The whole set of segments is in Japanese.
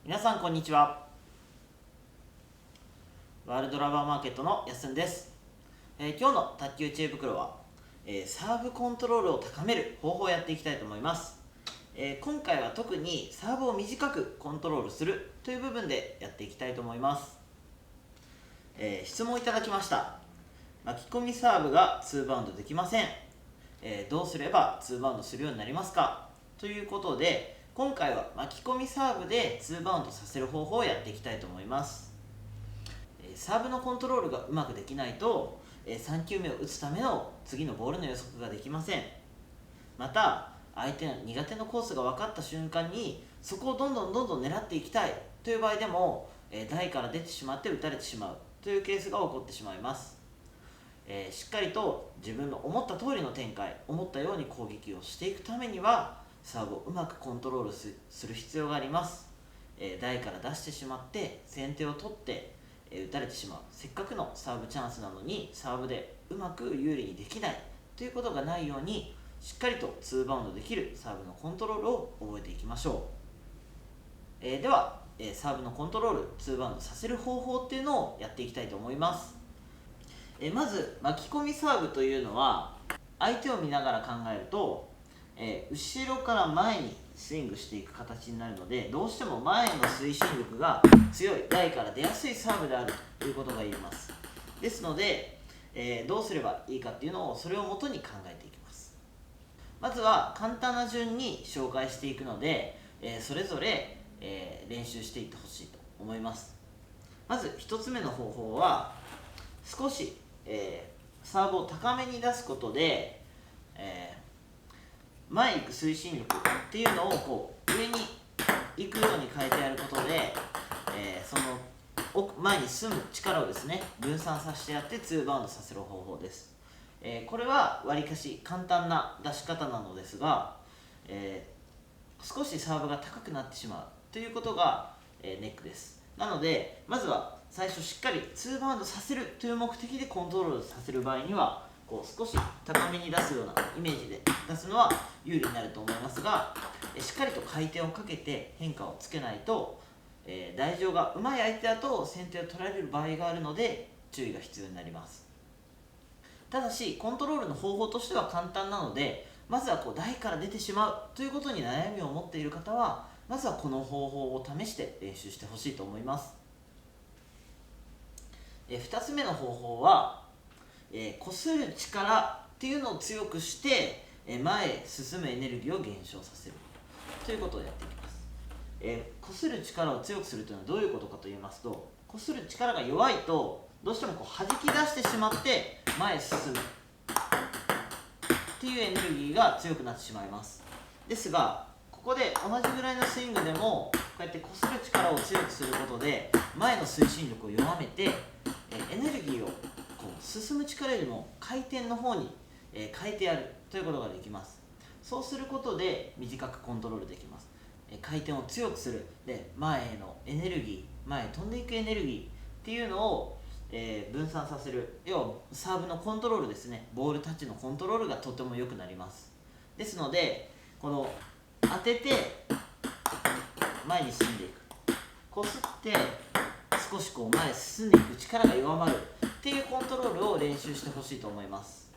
皆さんこんにちは。ワールドラバーマーケットのやすんです。今日の卓球知恵袋は、サーブコントロールを高める方法をやっていきたいと思います。今回は特にサーブを短くコントロールするという部分でやっていきたいと思います。質問いただきました。巻き込みサーブが2バウンドできません。どうすれば2バウンドするようになりますかということで、今回は巻き込みサーブで2バウンドさせる方法をやっていきたいと思います。サーブのコントロールがうまくできないと3球目を打つための次のボールの予測ができません。また相手の苦手のコースが分かった瞬間にそこをどんどん狙っていきたいという場合でも台から出てしまって打たれてしまうというケースが起こってしまいます。しっかりと自分の思った通りの展開、思ったように攻撃をしていくためにはサーブをうまくコントロールする必要があります。台から出してしまって先手を取って打たれてしまう、せっかくのサーブチャンスなのにサーブでうまく有利にできないということがないように、しっかりと2バウンドできるサーブのコントロールを覚えていきましょう。ではサーブのコントロール2バウンドさせる方法っていうのをやっていきたいと思います。まず巻き込みサーブというのは相手を見ながら考えると、後ろから前にスイングしていく形になるので、どうしても前の推進力が強い台から出やすいサーブであるということが言えます。ですので、どうすればいいかっていうのをそれをもとに考えていきます。まずは簡単な順に紹介していくので、それぞれ、練習していってほしいと思います。まず1つ目の方法は少しサーブを高めに出すことで、前行く推進力っていうのをこう上に行くように変えてやることで、その前に進む力をですね分散させてやって2バウンドさせる方法です。これはわりかし簡単な出し方なのですが、少しサーブが高くなってしまうということが、ネックです。なのでまずは最初しっかり2バウンドさせるという目的でコントロールさせる場合にはこう少し高めに出すようなイメージで出すのは有利になると思いますが、しっかりと回転をかけて変化をつけないと、台上が上手い相手だと先手を取られる場合があるので注意が必要になります。ただしコントロールの方法としては簡単なので、まずはこう台から出てしまうということに悩みを持っている方はまずはこの方法を試して練習してほしいと思います。2つ目の方法は擦る力っていうのを強くして前へ進むエネルギーを減少させるということをやっていきます。擦る力を強くするというのはどういうことかと言いますと、擦る力が弱いとどうしてもこう弾き出してしまって前へ進むっていうエネルギーが強くなってしまいます。ですがここで同じぐらいのスイングでもこうやって擦る力を強くすることで前の推進力を弱めてエネルギーをこう進む力よりも回転の方に変えてやるということができます。そうすることで短くコントロールできます。回転を強くするで前へのエネルギー、前へ飛んでいくエネルギーっていうのを分散させる、要はサーブのコントロールですね、ボールタッチのコントロールがとても良くなります。ですのでこの当てて前に進んでいく、こすって少しこう前へ進んでいく力が弱まるっていうコントロールを練習してほしいと思います。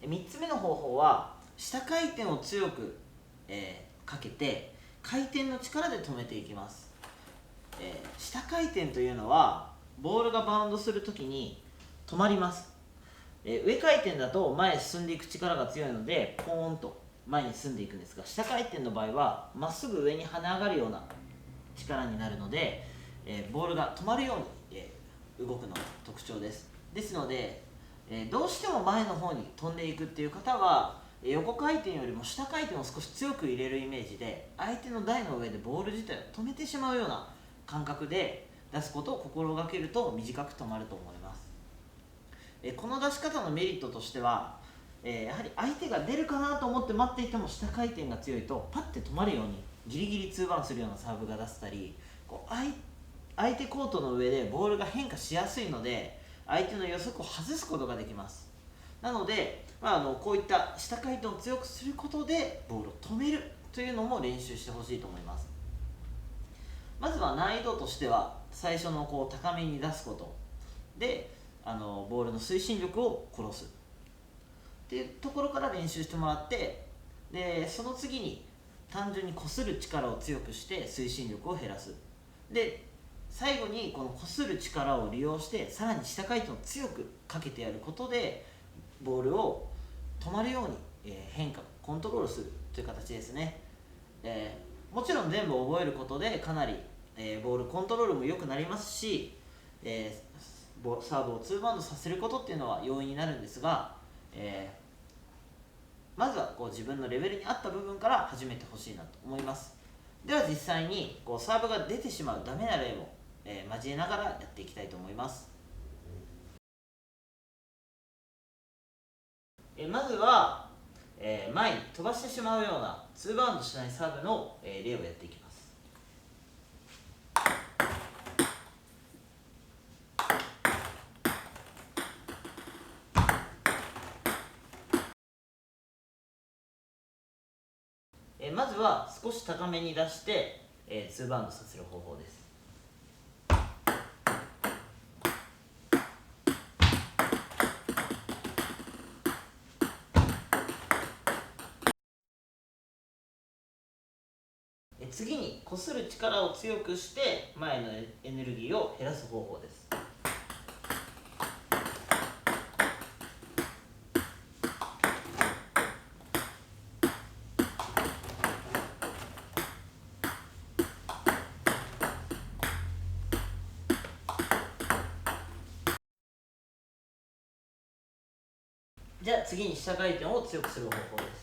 3つ目の方法は下回転を強く、かけて回転の力で止めていきます。下回転というのはボールがバウンドするときに止まります。上回転だと前へ進んでいく力が強いのでポーンと前に進んでいくんですが、下回転の場合はまっすぐ上に跳ね上がるような力になるので、ボールが止まるように、動くのが特徴です。ですので、どうしても前の方に飛んでいくっていう方は横回転よりも下回転を少し強く入れるイメージで相手の台の上でボール自体を止めてしまうような感覚で出すことを心がけると短く止まると思います。この出し方のメリットとしては、やはり相手が出るかなと思って待っていても下回転が強いとパッて止まるようにギリギリ2バウンドするようなサーブが出せたり、こう相手コートの上でボールが変化しやすいので相手の予測を外すことができます。なので、こういった下回転を強くすることでボールを止めるというのも練習してほしいと思います。まずは難易度としては最初の高めに出すことでボールの推進力を殺すっていうところから練習してもらって、でその次に単純に擦る力を強くして推進力を減らす。で最後にこの擦る力を利用してさらに下回転を強くかけてやることでボールを止まるように変化コントロールするという形ですね。もちろん全部覚えることでかなりボールコントロールも良くなりますし、サーブを2バウンドさせることっていうのは容易になるんですが、まずは自分のレベルに合った部分から始めてほしいなと思います。では実際にサーブが出てしまうダメな例も、交えながらやっていきたいと思います。まずは、前に飛ばしてしまうような2バウンドしないサーブの、例をやっていきます。まずは少し高めに出して、2バウンドさせる方法です。次に擦る力を強くして前のエネルギーを減らす方法です。じゃあ次に下回転を強くする方法です。